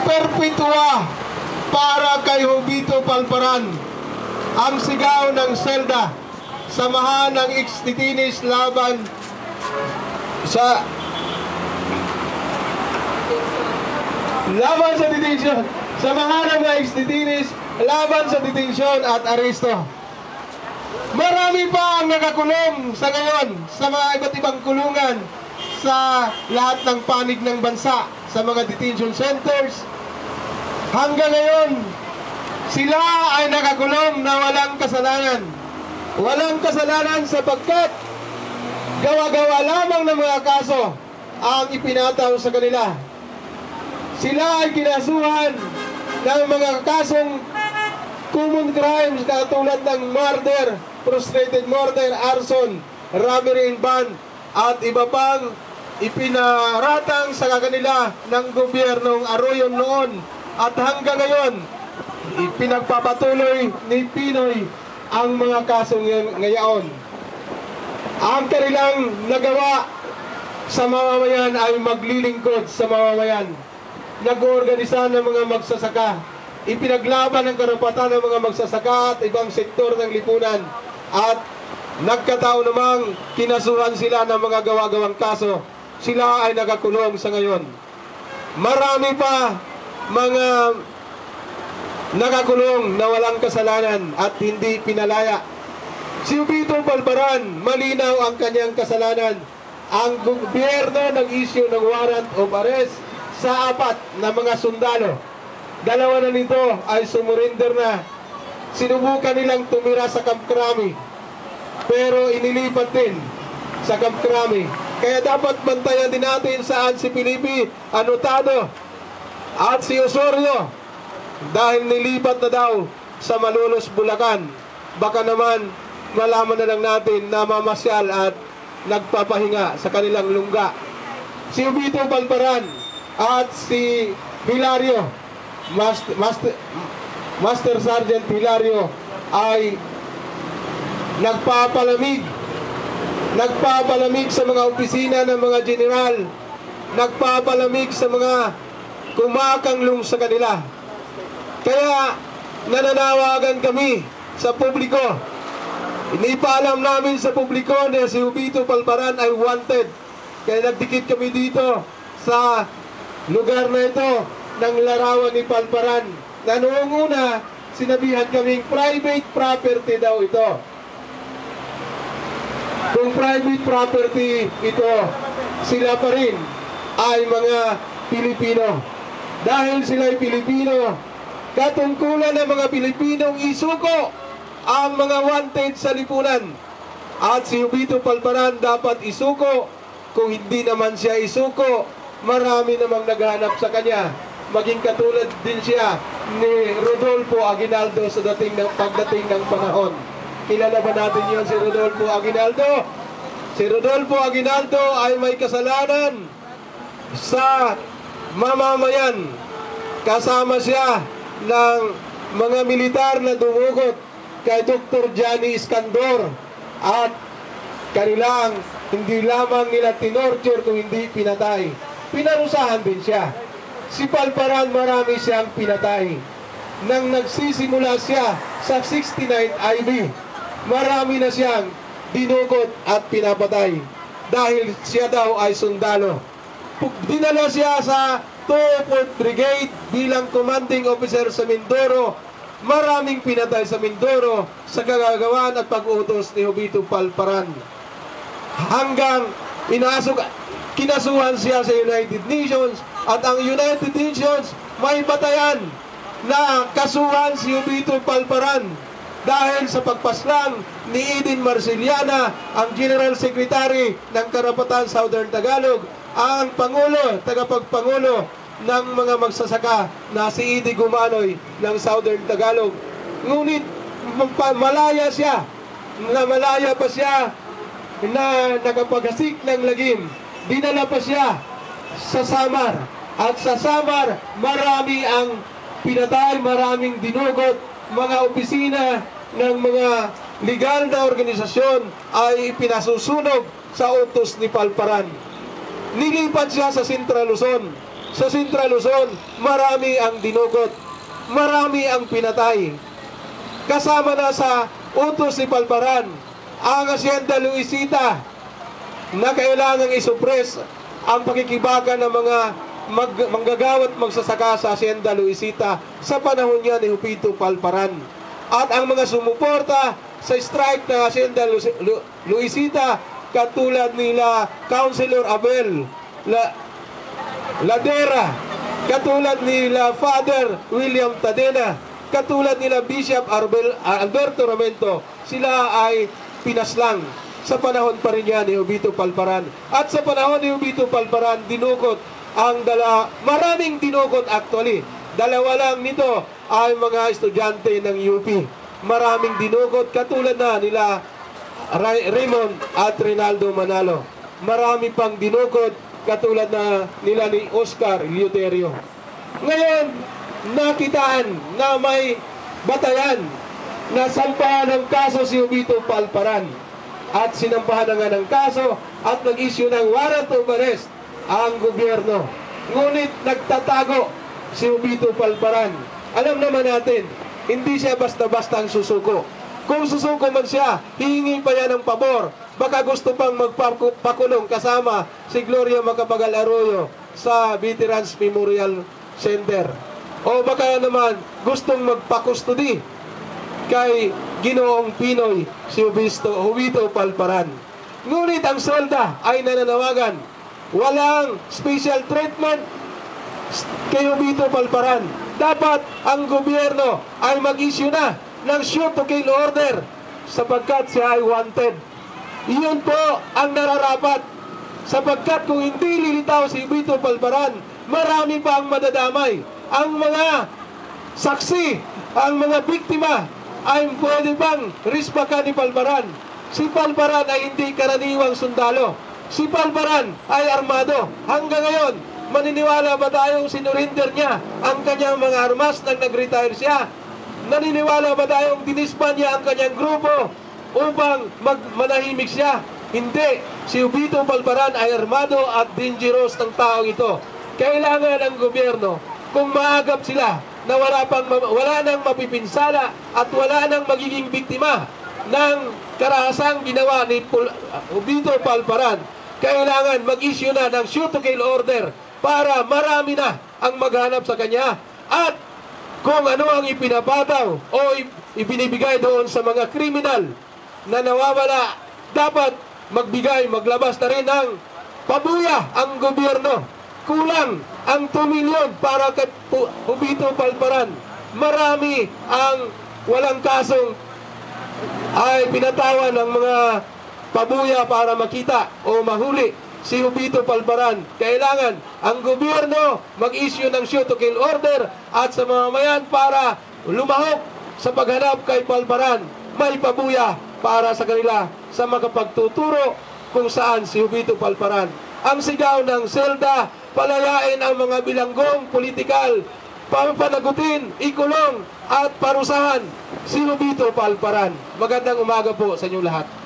perpetua para kay Jovito Palparan. Ang sigaw ng Zelda, samahan ng ex-detainees laban sa detention. Samahan ng mga ex-detainees laban sa detensyon at aresto. Marami pa ang nakakulong sa ngayon sa mga iba't ibang kulungan sa lahat ng panig ng bansa, sa mga detention centers. Hanggang ngayon, sila ay nakakulong na walang kasalanan. Walang kasalanan sapagkat gawa-gawa lamang ng mga kaso ang ipinataw sa kanila. Sila ay kinasuhan ng mga kasong common crimes katulad ng murder, frustrated murder, arson, robbery in band, at iba pang ipinaratang sa kanila ng gobyernong Arroyo noon. At hanggang ngayon, pinagpapatuloy ni Pinoy ang mga kasong ngayon. Ang kanilang nagawa sa mamamayan ay maglilingkod sa mamamayan. Nag-oorganisa ng mga magsasaka, ipinaglaban ang karapatan ng mga magsasaka at ibang sektor ng lipunan, at nagkataon namang kinasuhan sila ng mga gawa-gawang kaso. Sila ay nakakulong sa ngayon. Marami pa mga nakakulong na walang kasalanan at hindi pinalaya. Si Jovito Palparan, malinaw ang kanyang kasalanan. Ang gobyerno nag-issue ng warrant of arrest sa 4 na mga sundalo. 2 na nito ay sumurrender na. Sinubukan nilang tumira sa Camp Crame, pero inilipat din sa Camp Crame. Kaya dapat bantayan din natin saan si Felipe Anotado at si Osorio, dahil nilipat na daw sa Malolos, Bulacan. Baka naman malaman na lang natin na mamasyal at nagpapahinga sa kanilang lungga. Si Jovito Palparan at si Hilario, Master Sergeant Hilario, ay nagpapalamig sa mga opisina ng mga general, nagpapalamig sa mga kumakanglong sa kanila. Kaya nananawagan kami sa publiko. Inipaalam namin sa publiko na si Jovito Palparan ay wanted. Kaya nagdikit kami dito sa lugar na ito ng larawan ni Palparan, na noong una sinabihan kaming private property daw ito. Kung private property ito, sila pa rin ay mga Pilipino. Dahil sila ay Pilipino, katungkulan ng mga Pilipinong isuko ang mga wanted sa lipunan. At si Jovito Palparan dapat isuko. Kung hindi naman siya isuko, marami namang naghahanap sa kanya. Maging katulad din siya ni Rodolfo Aguinaldo sa pagdating ng panahon. Kilala ba natin yun, si Rodolfo Aguinaldo? Si Rodolfo Aguinaldo ay may kasalanan sa mamamayan. Kasama siya ng mga militar na dumugot kay Dr. Johnny Iskandor, at kanilang hindi lamang nila tinorture kung hindi pinatay, pinarusahan din siya. Si Palparan, marami siyang pinatay. Nang nagsisimula siya sa 69 IB, marami na siyang dinugot at pinapatay dahil siya daw ay sundalo. Dinala siya sa 2nd Brigade bilang commanding officer sa Mindoro. Maraming pinatay sa Mindoro sa kagagawan at pag-utos ni Jovito Palparan. Hanggang kinasuhan siya sa United Nations, at ang United Nations may batayan na kasuhan si Jovito Palparan dahil sa pagpaslang ni Edin Marceliana, ang General Secretary ng Karapatan Southern Tagalog, ang Pangulo, tagapagpangulo ng mga magsasaka na si Edi Gumanoy ng Southern Tagalog. Ngunit malaya pa siya na nakapaghasik ng lagim. Dinala pa siya sa Samar, at sa Samar marami ang pinatay, maraming dinugot. Mga opisina ng mga legal na organisasyon ay pinasusunog sa utos ni Palparan. Nilipat siya sa Central Luzon. sa Central Luzon, marami ang dinukot, marami ang pinatay. Kasama na sa utos ni Palparan ang Hacienda Luisita na kailangang isupres ang pakikibagan ng mga manggagawat magsasaka sa Hacienda Luisita sa panahon niya ni Jupito Palparan. At ang mga sumuporta sa strike ng Hacienda Luisita katulad nila Councilor Abel Ladera, katulad nila Father William Tadena, katulad nila Bishop Alberto Ramento, sila ay pinaslang sa panahon pa rin yan ni Jupito Palparan. At sa panahon ni Jupito Palparan, dinukot ang maraming dinukot actually. Dalawa lang nito ay mga estudyante ng UP. Maraming dinukot katulad na nila Raymond at Rinaldo Manalo. Marami pang dinukot katulad na nila ni Oscar Eleuterio. Ngayon, nakitaan na may batayan na sampahan ng kaso si Jupito Palparan. At sinampahan na nga ng kaso at nag-issue ng warrant of arrest ang gobyerno. Ngunit nagtatago si Jupito Palparan. Alam naman natin, hindi siya basta-basta ang susuko. Kung susuko man siya, hihingi pa yan ng pabor. Baka gusto pang magpakulong kasama si Gloria Macapagal Arroyo sa Veterans Memorial Center. O baka naman gustong magpakustudi kay Ginoong Pinoy si Jupito Palparan. Ngunit ang SELDA ay nananawagan, walang special treatment kay Jupito Palparan. Dapat ang gobyerno ay mag-issue na ng shoot to kill order sapagkat siya ay wanted. Iyon po ang nararapat sapagkat kung hindi lilitaw si Jupito Palparan, marami pa ang madadamay. Ang mga saksi, ang mga biktima ay pwede bang rispakan ni Palparan. Si Palparan ay hindi karaniwang sundalo. Si Palparan ay armado. Hanggang ngayon, maniniwala ba tayong sinurinder niya ang kanyang mga armas nang nag-retire siya? Naniniwala ba tayong dinisban niya ang kanyang grupo upang manahimik siya? Hindi. Si Jupito Palparan ay armado at dangerous ng taong ito. Kailangan ng gobyerno, kung maagap sila na wala nang mapipinsala at wala nang magiging biktima ng karahasang ginawa ni Jupito Palparan, kailangan mag-issue na ng shoot to kill order para marami na ang maghanap sa kanya. At kung ano ang ipinapataw o ibinibigay doon sa mga kriminal na nawawala, dapat maglabas na rin ng pabuya ang gobyerno. Kulang ang 2 milyon para kay Jupito Palparan. Marami ang walang kasong ay pinatawan ng mga pabuya para makita o mahuli si Jupito Palparan. Kailangan ang gobyerno mag-issue ng shoot to kill order at sa mamamayan para lumahok sa paghanap kay Palparan. May pabuya para sa kanila sa makapagtuturo kung saan si Jupito Palparan. Ang sigaw ng SELDA, palayain ang mga bilanggong politikal, panagutin, ikulong at parusahan si Jupito Palparan. Magandang umaga po sa inyong lahat.